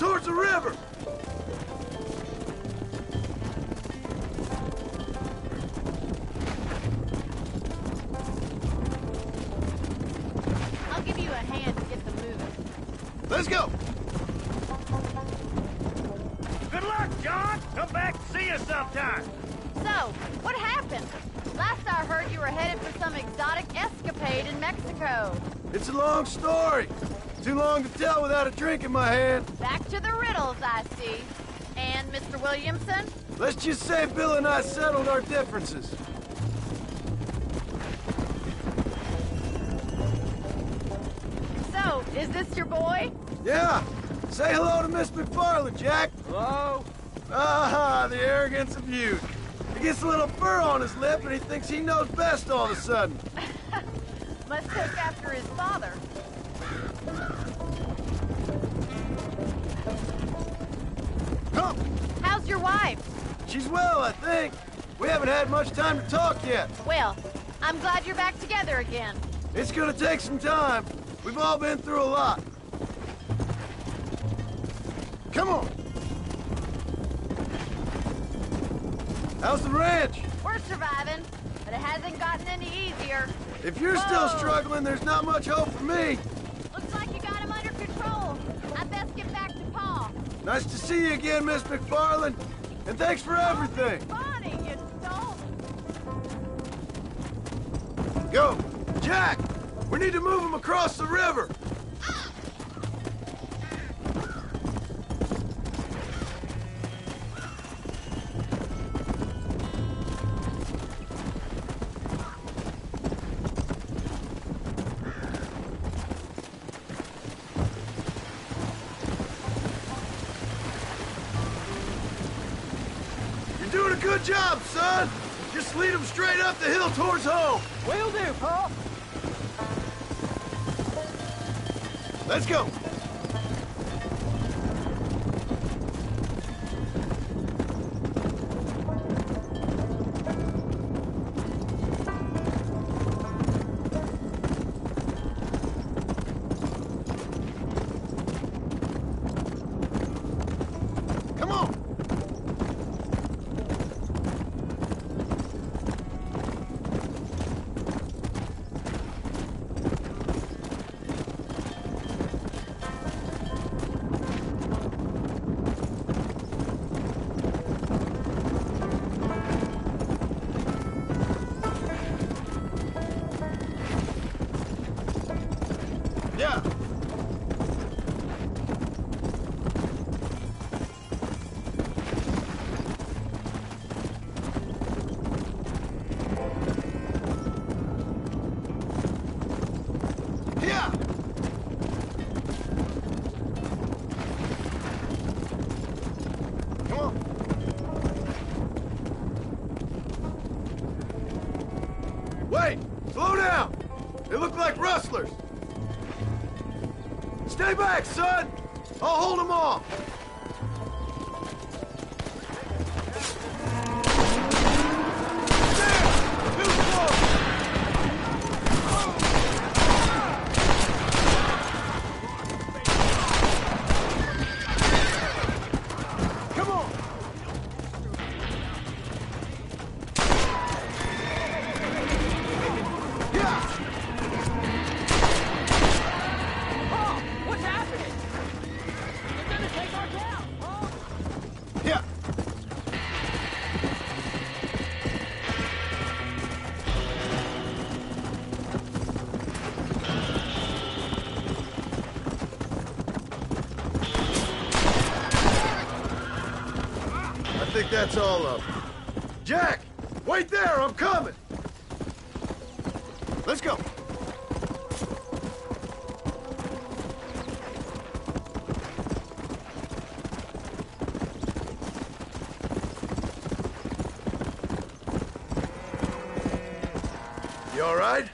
towards the river! I'll give you a hand to get them moving. Let's go! Good luck, John! Come back and see us sometime! So, what happened? Last I heard, you were headed for some exotic escapade in Mexico. It's a long story. Too long to tell without a drink in my hand. Back to the riddles, I see. And Mr. Williamson? Let's just say Bill and I settled our differences. So, is this your boy? Yeah. Say hello to Miss McFarland, Jack. Hello? Ah, the arrogance of youth. He gets a little fur on his lip and he thinks he knows best all of a sudden. Must take after his father. Come. How's your wife? She's well, I think. We haven't had much time to talk yet. Well, I'm glad you're back together again. It's gonna take some time. We've all been through a lot. Come on. How's the ranch? We're surviving, but it hasn't gotten any easier. If you're still struggling, there's not much hope for me. Looks like you got him under control. I best get back to Pa. Nice to see you again, Miss McFarland. And thanks for everything. Funny, you don't. Go. Jack, we need to move him across the river. You're doing a good job, son. Just lead him straight up the hill towards home. Will do, Pa. Let's go. Come on. Yeah. Yeah. Come on. Wait! Slow down! They look like rustlers. Stay back, son! I'll hold them off! There! Too close! Come on! Yeah! What's happening? They're gonna take our town, Pa. Yeah! I think that's all of them. Jack! Wait there! I'm coming! Let's go! You all right?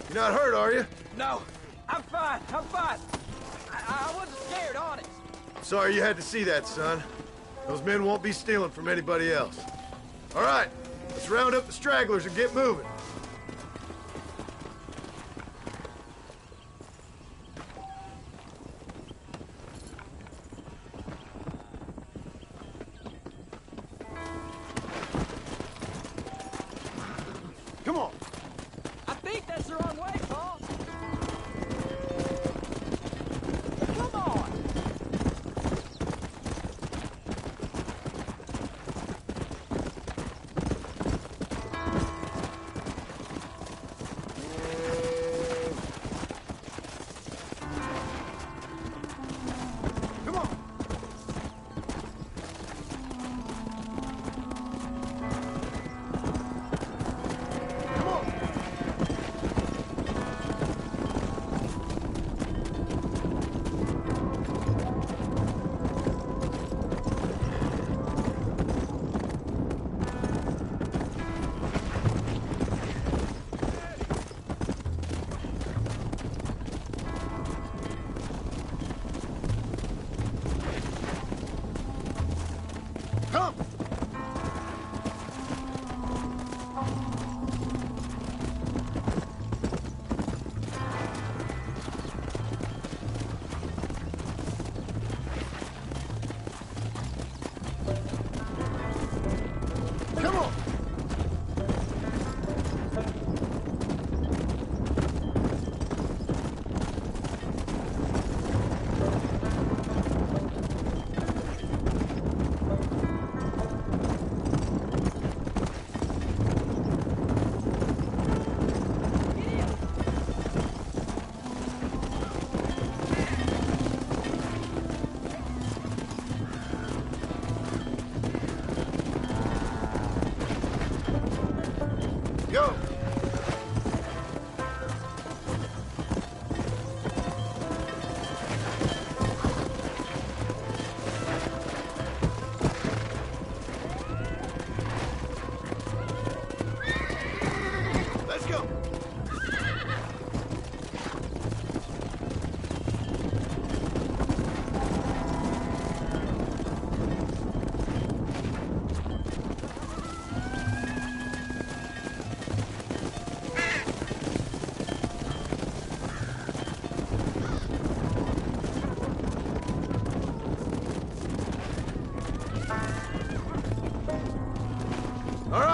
You're not hurt, are you? No, I'm fine. I'm fine. I wasn't scared, honest. Sorry you had to see that, son. Those men won't be stealing from anybody else. All right, let's round up the stragglers and get moving.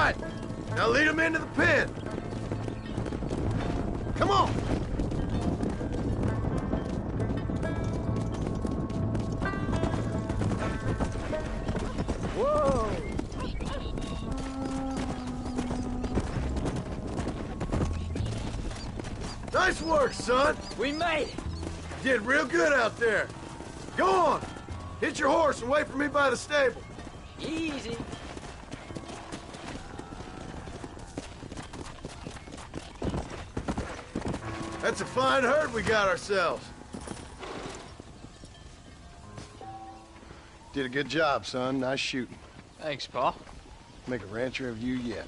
right. Now lead him into the pen. Come on. Whoa! Nice work, son. We made it! You did real good out there. Go on. Hit your horse and wait for me by the stable. Easy. That's a fine herd we got ourselves. Did a good job, son. Nice shooting. Thanks, Pa. Make a rancher of you yet.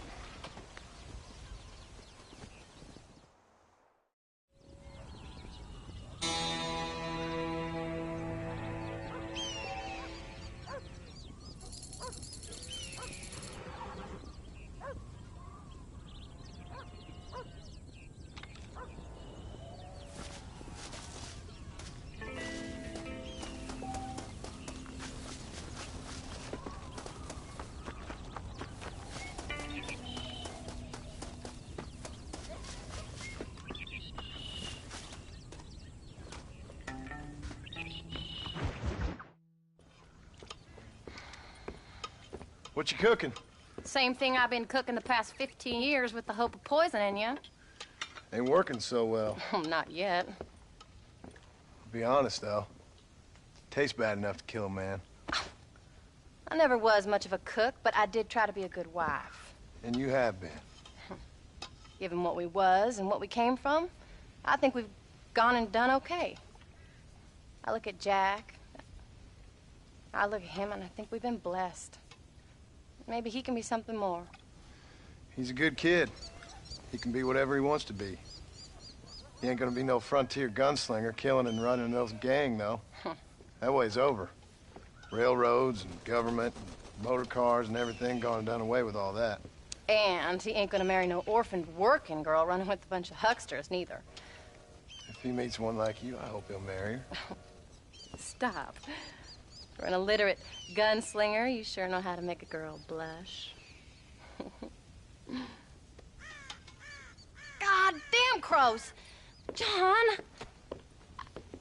What you cooking? Same thing I've been cooking the past 15 years with the hope of poisoning you. Ain't working so well. Not yet. Be honest, though. Tastes bad enough to kill a man. I never was much of a cook, but I did try to be a good wife. And you have been. Given what we was and what we came from, I think we've gone and done okay. I look at Jack. I look at him, and I think we've been blessed. Maybe he can be something more. He's a good kid. He can be whatever he wants to be. He ain't gonna be no frontier gunslinger killing and running those gang, though. That way's over. Railroads and government and motor cars and everything gone and done away with all that. And he ain't gonna marry no orphaned working girl running with a bunch of hucksters, neither. If he meets one like you, I hope he'll marry her. Stop. For an illiterate gunslinger, you sure know how to make a girl blush. God damn crows! John!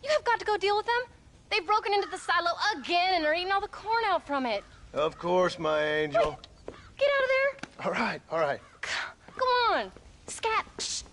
You have got to go deal with them. They've broken into the silo again and are eating all the corn out from it. Of course, my angel. Wait. Get out of there! All right, all right. Come on! Scat! Shh.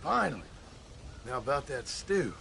Finally. Now about that stew.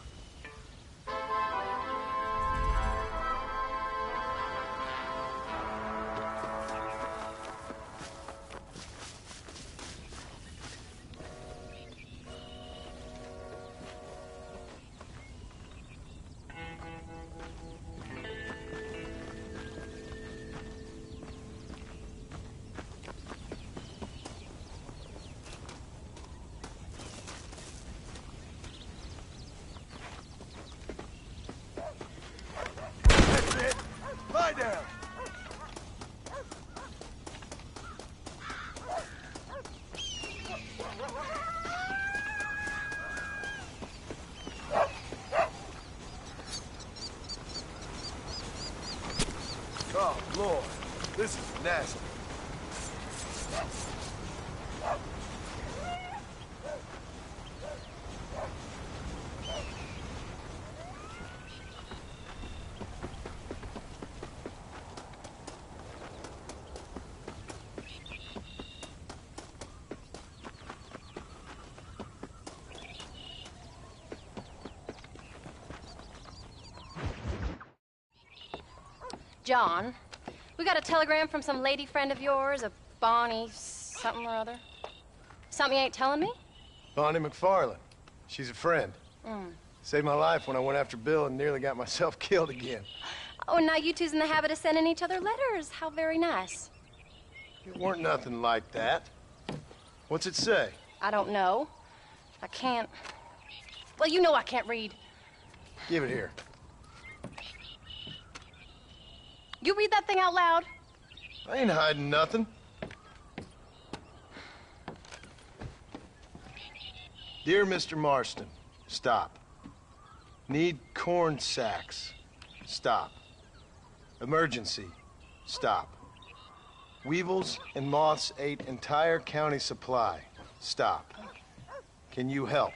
Lie down! Oh, Lord. This is nasty. John, we got a telegram from some lady friend of yours, a Bonnie something or other. Something you ain't telling me? Bonnie McFarlane. She's a friend. Saved my life when I went after Bill and nearly got myself killed again. Oh, and now you two's in the habit of sending each other letters. How very nice. It weren't nothing like that. What's it say? I don't know. I can't... Well, you know I can't read. Give it here. You read that thing out loud? I ain't hiding nothing. Dear Mr. Marston, stop. Need corn sacks. Stop. Emergency. Stop. Weevils and moths ate entire county supply. Stop. Can you help?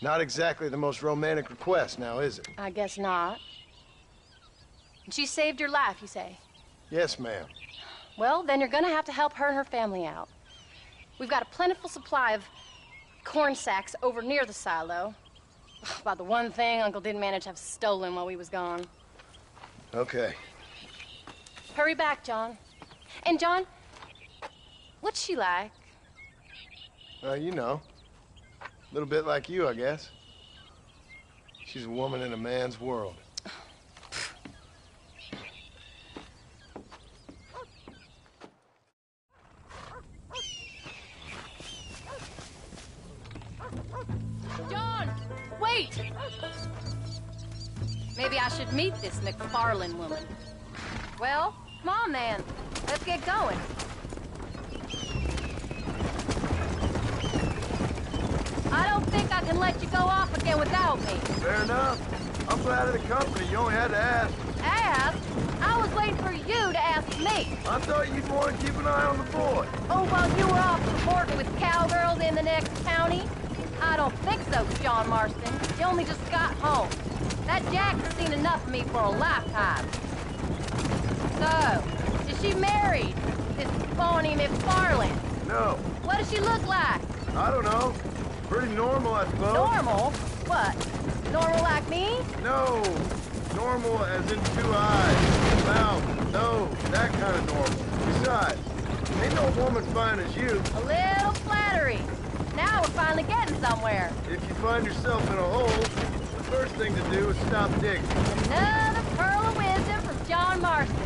Not exactly the most romantic request now, is it? I guess not. And she saved your life, you say? Yes, ma'am. Well, then you're gonna have to help her and her family out. We've got a plentiful supply of corn sacks over near the silo. About the one thing Uncle didn't manage to have stolen while we was gone. Okay. Hurry back, John. And John, what's she like? You know. A little bit like you, I guess. She's a woman in a man's world. John, wait! Maybe I should meet this McFarlane woman. Well, come on then. Let's get going. I don't think I can let you go off again without me. Fair enough. I'm glad of the company. You only had to ask. Ask? I was waiting for you to ask me. I thought you'd want to keep an eye on the boy. Oh, while you were off supporting with cowgirls in the next county? I don't think so, John Marston. You only just got home. That Jack has seen enough of me for a lifetime. So, is she married? This Bonnie McFarlane? No. What does she look like? I don't know. Pretty normal, I suppose. Normal? What? Normal like me? No. Normal as in 2 eyes, mouth, nose, that kind of normal. Besides, ain't no woman fine as you. A little flattery. Now we're finally getting somewhere. If you find yourself in a hole, the first thing to do is stop digging. Another pearl of wisdom from John Marston.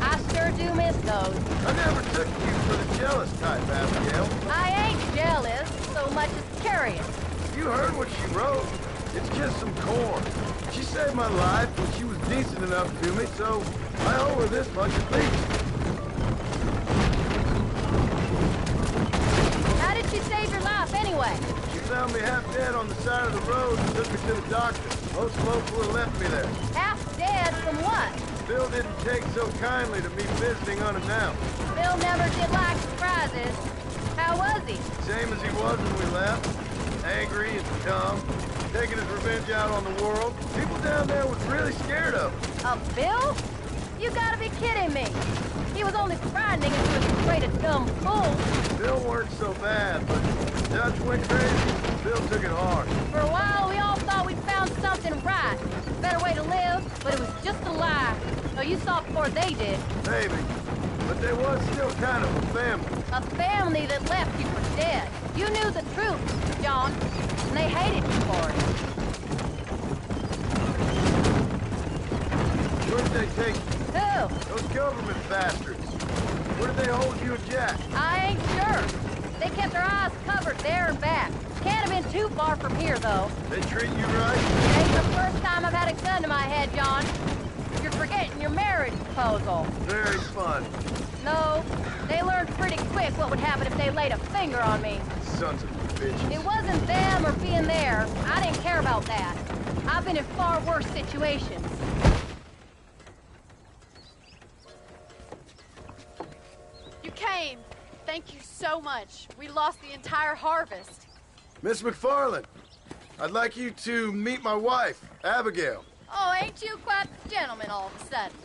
I sure do miss those. I never took you for the jealous type, Abigail. I ain't jealous so much as curious. You heard what she wrote. It's just some corn. She saved my life when she was decent enough to me, so I owe her this much at least. How did she save your life anyway? She found me half dead on the side of the road and took me to the doctor. Most folks would have left me there. Half dead from what? Bill didn't take so kindly to me visiting unannounced. Bill never did like surprises. How was he? Same as he was when we left. Angry and dumb. Taking his revenge out on the world. People down there was really scared of him. Bill? You gotta be kidding me. He was only grinding into his afraid of dumb fools. Bill weren't so bad, but Dutch went crazy. Bill took it hard. For a while, we all thought we'd found something right. A better way to live, but it was just a lie. So you saw it before they did. Maybe. But they was still kind of a family. A family that left you for dead. You knew the truth, John, and they hated you for it. Where'd they take you? Who? Those government bastards. Where did they hold you and Jack? I ain't sure. They kept their eyes covered there and back. Can't have been too far from here, though. They treat you right? It ain't the first time I've had a gun to my head, John. You're forgetting your marriage proposal. Very fun. No, they learned pretty quick what would happen if they laid a finger on me. Sons of bitches. It wasn't them or being there. I didn't care about that. I've been in far worse situations. You came. Thank you so much. We lost the entire harvest. Miss McFarland, I'd like you to meet my wife, Abigail. Oh, ain't you quite the gentleman all of a sudden?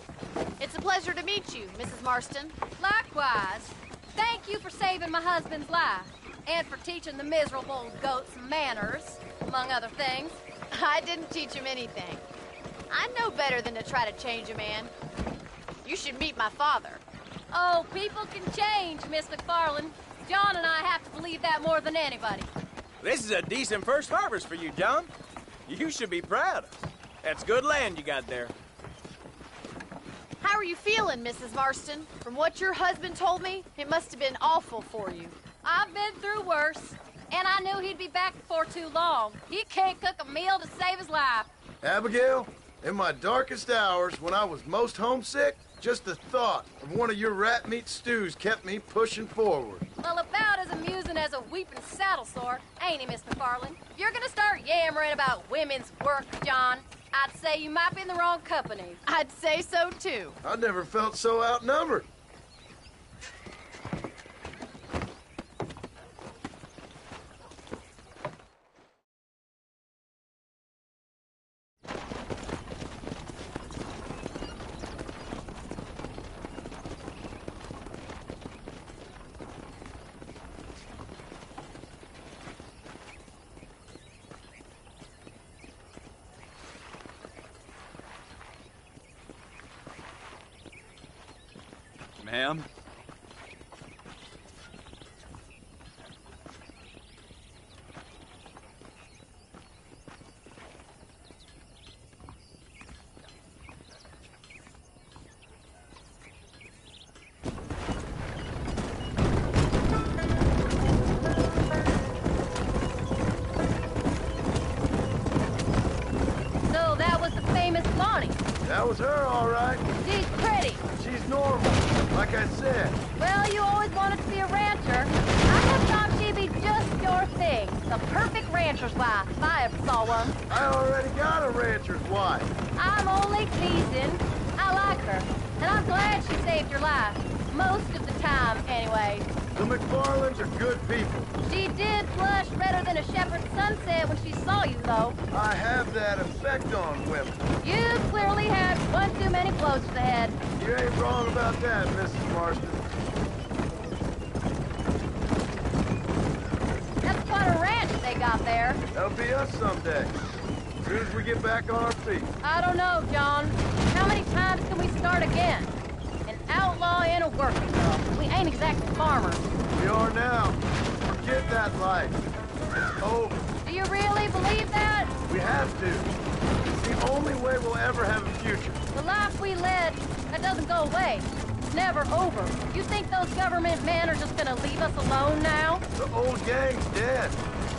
It's a pleasure to meet you, Mrs. Marston. Likewise. Thank you for saving my husband's life. And for teaching the miserable old goat some manners, among other things. I didn't teach him anything. I know better than to try to change a man. You should meet my father. Oh, people can change, Miss McFarland. John and I have to believe that more than anybody. This is a decent first harvest for you, John. You should be proud. That's good land you got there. How are you feeling, Mrs. Marston? From what your husband told me, it must have been awful for you. I've been through worse, and I knew he'd be back before too long. He can't cook a meal to save his life. Abigail, in my darkest hours, when I was most homesick, just the thought of one of your rat meat stews kept me pushing forward. Well, about as amusing as a weeping saddle sore, ain't he, Miss McFarland? If you're gonna start yammering about women's work, John, I'd say you might be in the wrong company. I'd say so, too. I never felt so outnumbered. Ma'am? So that was the famous Lonnie. That was her, all right. She's pretty. She's normal, like I said. Well, you always wanted to be a rancher. I just thought she'd be just your thing. The perfect rancher's wife, if I ever saw one. I already got a rancher's wife. I'm only teasing. I like her, and I'm glad she saved your life. Most of the time, anyway. The McFarlands are good people. She did flush redder than a shepherd's sunset when she saw you, though. I have that effect on women. You clearly had one too many blows to the head. You ain't wrong about that, Mrs. Marston. That's quite a ranch they got there. That'll be us someday. As soon as we get back on our feet. I don't know, John. How many times can we start again? An outlaw and a working girl. We ain't exactly farmers. We are now. Forget that life. It's over. Do you really believe that? We have to. It's the only way we'll ever have a future. The life we led, that doesn't go away. It's never over. You think those government men are just gonna leave us alone now? The old gang's dead.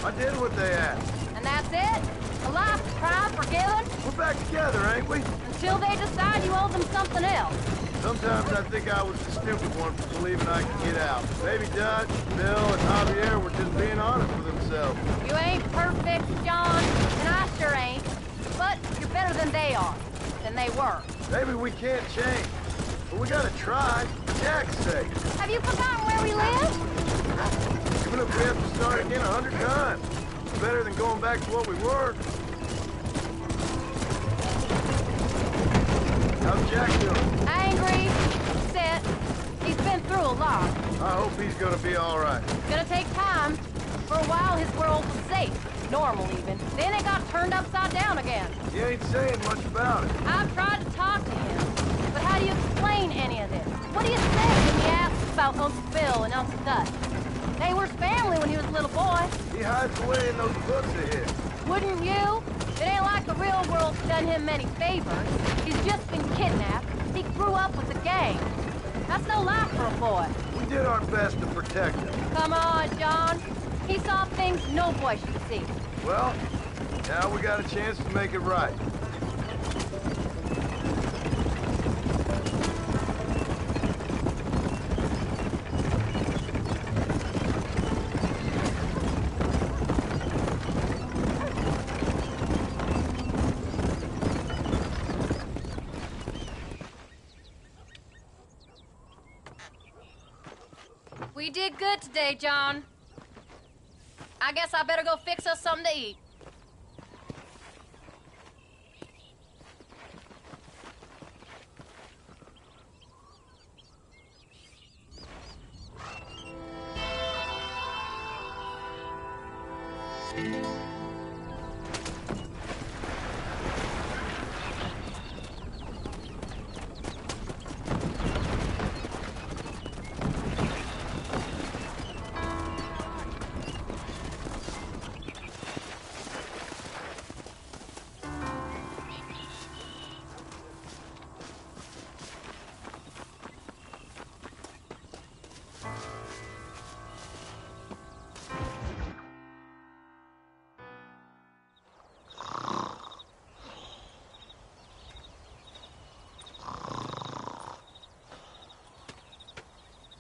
I did what they asked. And that's it? A life tried, forgiven? We're back together, ain't we? Until they decide you owe them something else. Sometimes I think I was the stupid one for believing I could get out. Maybe Dutch, Bill, and Javier were just being honest with themselves. You ain't perfect, John, and I sure ain't. But you're better than they are. Than they were. Maybe we can't change, but we gotta try, for Jack's sake. Have you forgotten where we live? Even if we have to start again 100 times, it's better than going back to what we were. How's Jack doing? Angry, upset. He's been through a lot. hope he's gonna be all right. It's gonna take time. For a while, his world was safe. Normal, even. Then it got turned upside down again. You ain't saying much about it. I've tried to talk to him. But how do you explain any of this? What do you say when he asks about Uncle Bill and Uncle Gus? They were family when he was a little boy. He hides away in those books of his. Wouldn't you? It ain't like the real world's done him many favors. He's just been kidnapped. He grew up with the gang. That's no life for a boy. We did our best to protect him. Come on, John. He saw things no boy should see. Well, now we got a chance to make it right. We did good today, John. I guess I better go fix us something to eat.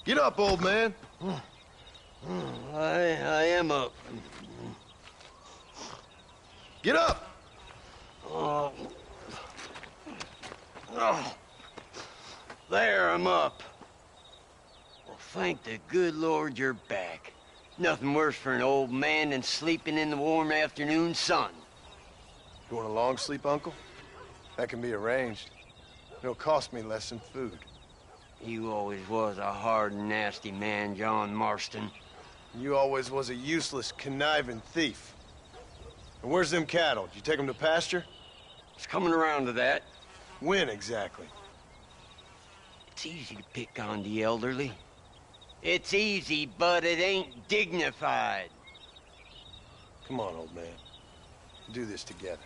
Get up, old man. I am up. Get up! Oh. There, I'm up. Well, thank the good Lord you're back. Nothing worse for an old man than sleeping in the warm afternoon sun. You want a long sleep, Uncle? That can be arranged. It'll cost me less than food. You always was a hard and nasty man, John Marston. You always was a useless, conniving thief. And where's them cattle? Did you take them to pasture? It's coming around to that. When exactly? It's easy to pick on the elderly. It's easy, but it ain't dignified. Come on, old man. We'll do this together.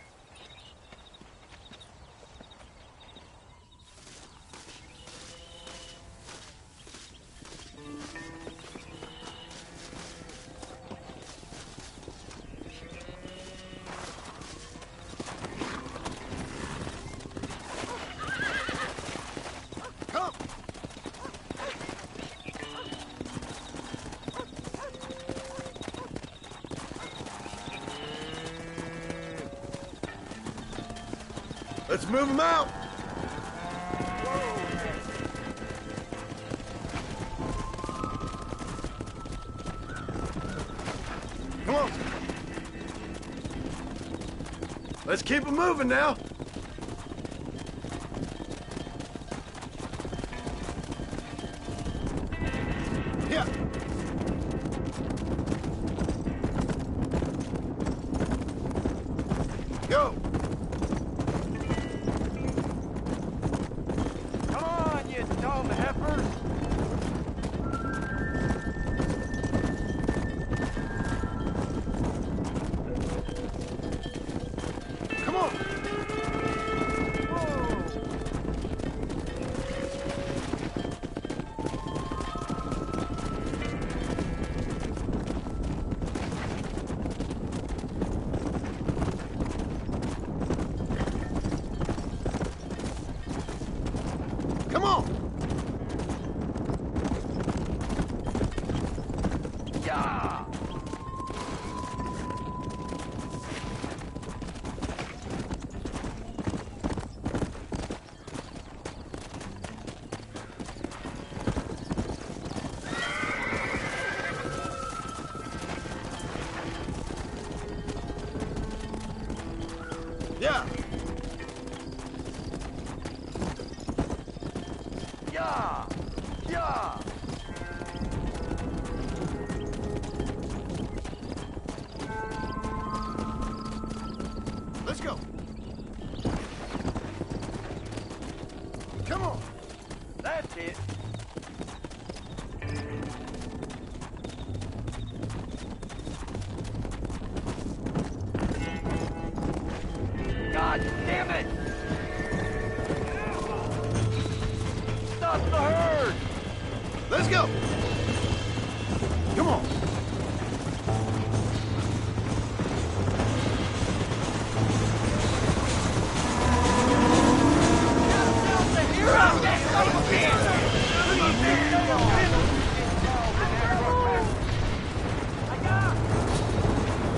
Let's move them out! Come on! Let's keep them moving now! Yeah! Go! Dumb heifers! Come on! Let's go! Come on!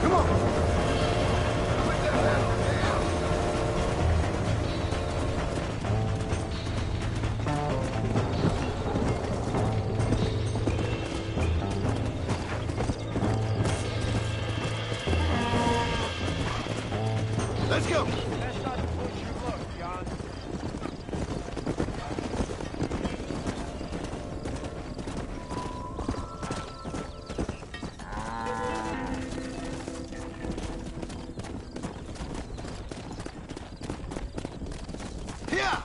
Come on! Let's go! That's not the place you look, John. Yeah!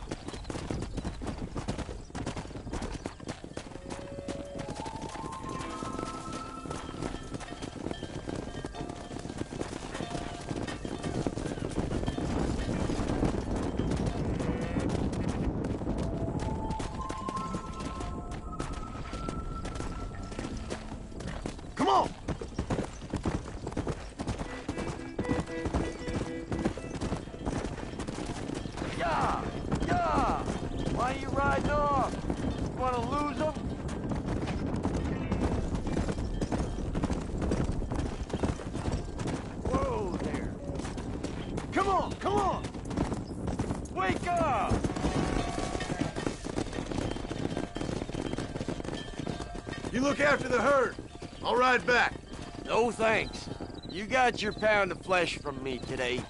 Come on! Yeah! Yeah! Why you riding off? Want to lose them? Whoa there! Come on! Come on! Wake up! You look after the herd. I'll ride back. No thanks. You got your pound of flesh from me today.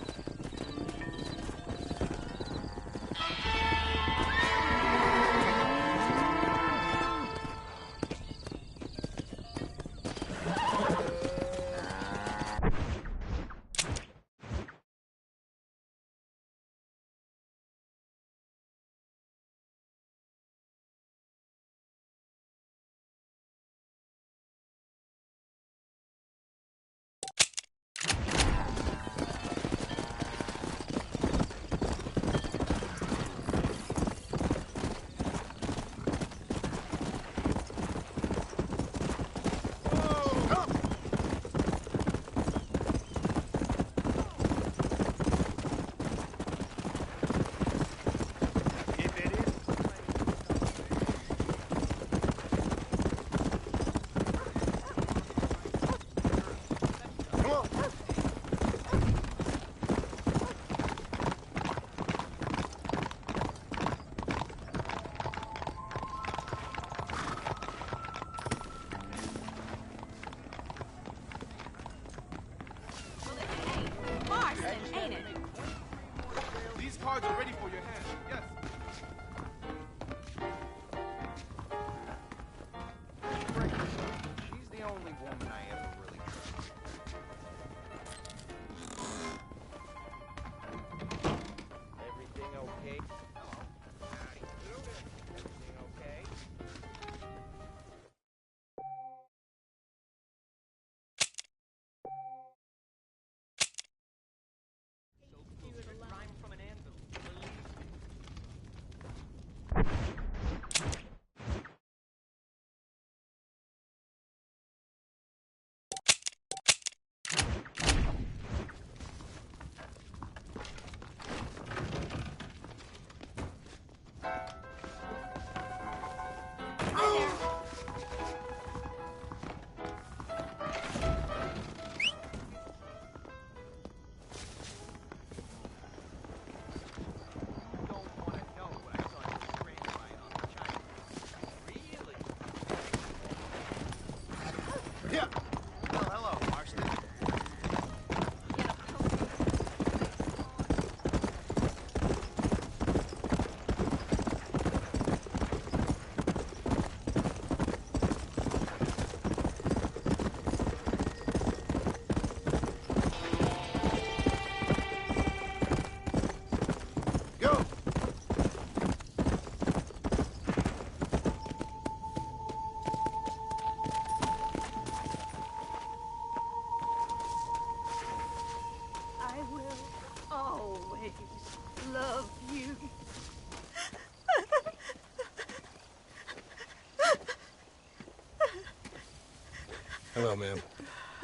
Hello, ma'am.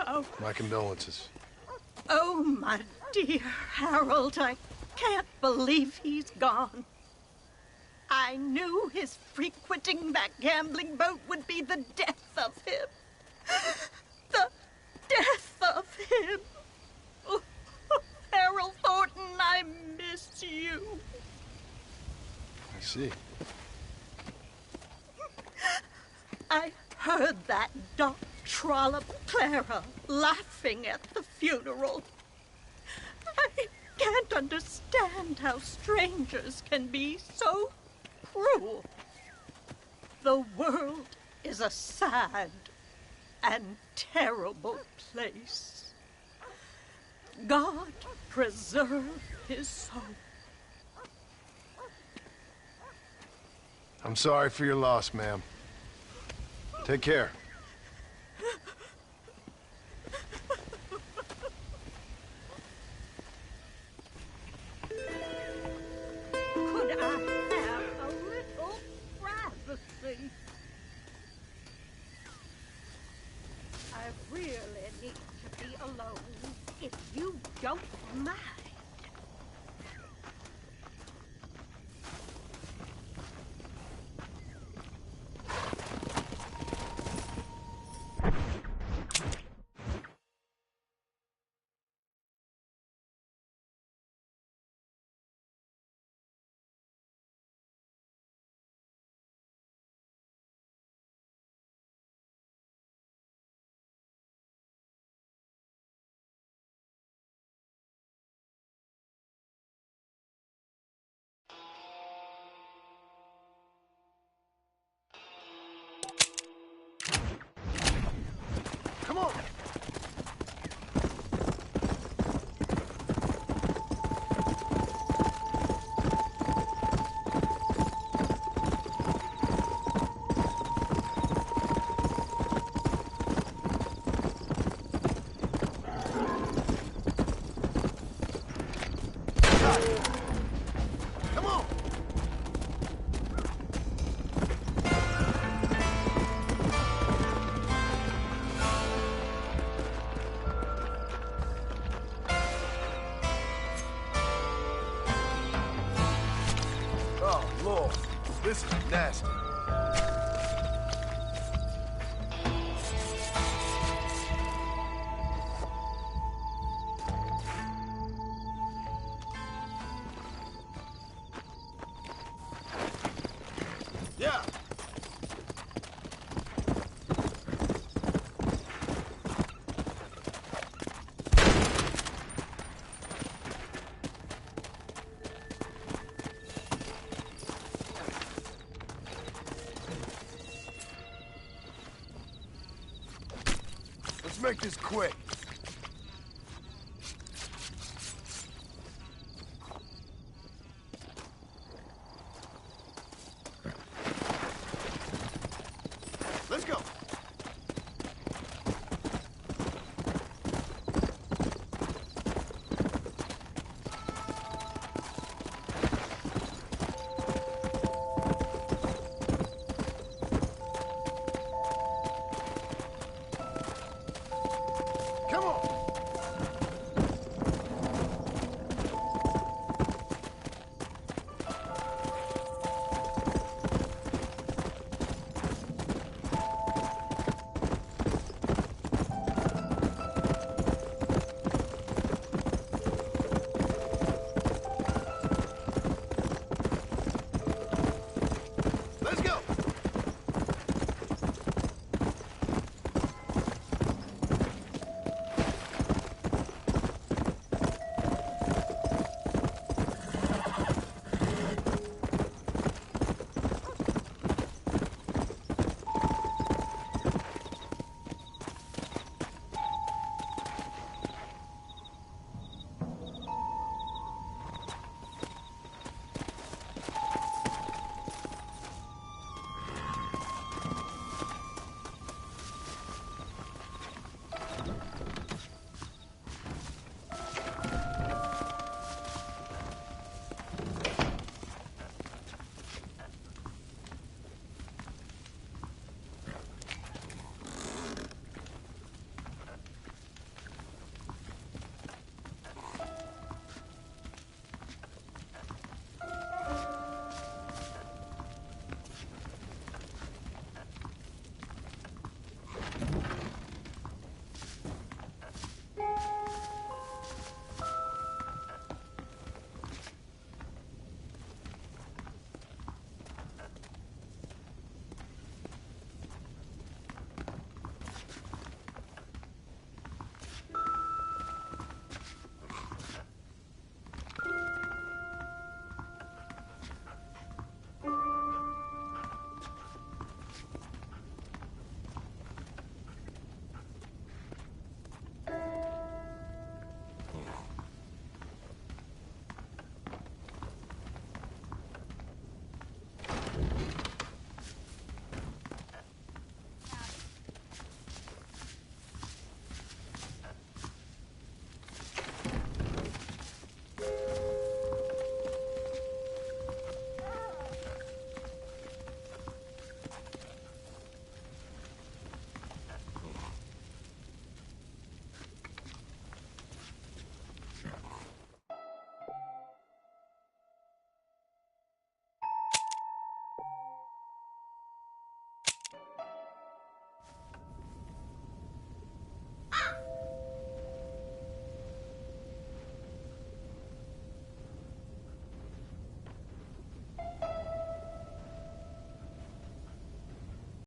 Oh. My condolences. Oh, my dear Harold, I can't believe he's gone. I knew his frequenting that gambling boat would be the death of him. The death of him. Oh, Harold Thornton, I miss you. I see. I heard that dog trollop Clara laughing at the funeral. I can't understand how strangers can be so cruel. The world is a sad and terrible place. God preserve his soul. I'm sorry for your loss, ma'am. Take care. Could I have a little privacy? I really need to be alone, if you don't mind. Come on! Come on! Oh, Lord. This is nasty. Yeah. Let's make this quick.